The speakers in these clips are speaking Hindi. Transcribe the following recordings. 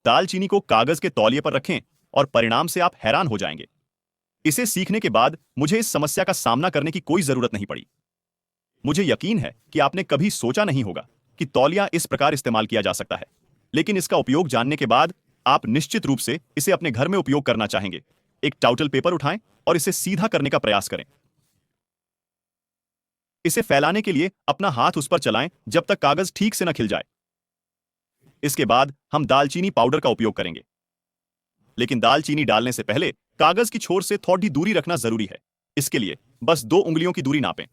दालचीनी को कागज के तौलिए पर रखें और परिणाम से आप हैरान हो जाएंगे। इसे सीखने के बाद मुझे इस समस्या का सामना करने की कोई जरूरत नहीं पड़ी। मुझे यकीन है कि आपने कभी सोचा नहीं होगा कि तौलिया इस प्रकार इस्तेमाल किया जा सकता है, लेकिन इसका उपयोग जानने के बाद आप निश्चित रूप से इसे अपने घर में उपयोग करना चाहेंगे। एक टाउटल पेपर उठाएं और इसे सीधा करने का प्रयास करें। इसे फैलाने के लिए अपना हाथ उस पर चलाएं जब तक कागज ठीक से न खिल जाए। इसके बाद हम दालचीनी पाउडर का उपयोग करेंगे, लेकिन दालचीनी डालने से पहले कागज की छोर से थोड़ी दूरी रखना जरूरी है। इसके लिए बस 2 उंगलियों की दूरी नापें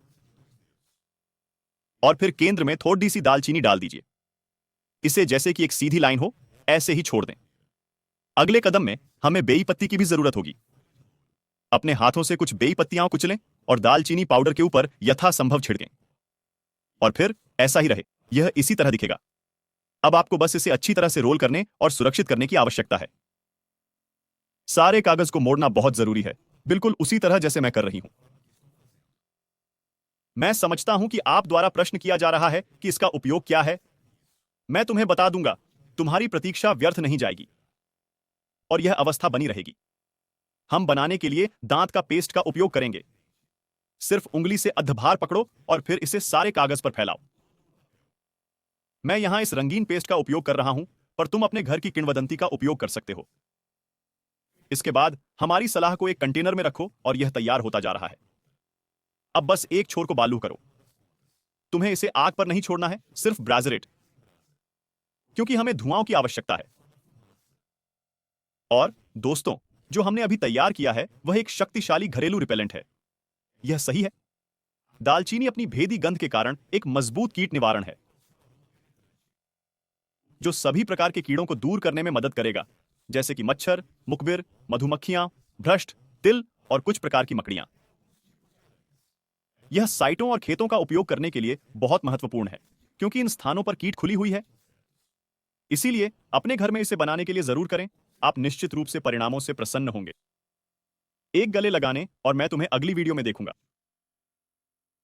और फिर केंद्र में थोड़ी सी दालचीनी डाल दीजिए। इसे जैसे कि एक सीधी लाइन हो ऐसे ही छोड़ दें। अगले कदम में हमें बेई पत्ती की भी जरूरत होगी। अपने हाथों से कुछ बेई पत्तियां कुचलें और दालचीनी पाउडर के ऊपर यथासंभव छिड़कें और फिर ऐसा ही रहे। यह इसी तरह दिखेगा। अब आपको बस इसे अच्छी तरह से रोल करने और सुरक्षित करने की आवश्यकता है। सारे कागज को मोड़ना बहुत जरूरी है, बिल्कुल उसी तरह जैसे मैं कर रही हूं। मैं समझता हूं कि आप द्वारा प्रश्न किया जा रहा है कि इसका उपयोग क्या है। मैं तुम्हें बता दूंगा, तुम्हारी प्रतीक्षा व्यर्थ नहीं जाएगी और यह अवस्था बनी रहेगी। हम बनाने के लिए दांत का पेस्ट का उपयोग करेंगे। सिर्फ उंगली से अद्धभार पकड़ो और फिर इसे सारे कागज पर फैलाओ। मैं यहां इस रंगीन पेस्ट का उपयोग कर रहा हूं, पर तुम अपने घर की किंवदंती का उपयोग कर सकते हो। इसके बाद हमारी सलाह को एक कंटेनर में रखो और यह तैयार होता जा रहा है। अब बस एक छोर को बालू करो। तुम्हें इसे आग पर नहीं छोड़ना है, सिर्फ ब्राजरेट, क्योंकि हमें धुआं की आवश्यकता है। और दोस्तों, जो हमने अभी तैयार किया है वह एक शक्तिशाली घरेलू रिपेलेंट है। यह सही है। दालचीनी अपनी भेदी गंध के कारण एक मजबूत कीट निवारण है, जो सभी प्रकार के कीड़ों को दूर करने में मदद करेगा, जैसे कि मच्छर, मुखबिर, मधुमक्खियां, भ्रष्ट, तिल और कुछ प्रकार की मकड़ियां। यह साइटों और खेतों का उपयोग करने के लिए बहुत महत्वपूर्ण है, क्योंकि इन स्थानों पर कीट खुली हुई है। इसीलिए अपने घर में इसे बनाने के लिए जरूर करें। आप निश्चित रूप से परिणामों से प्रसन्न होंगे। एक गले लगाने और मैं तुम्हें अगली वीडियो में देखूंगा।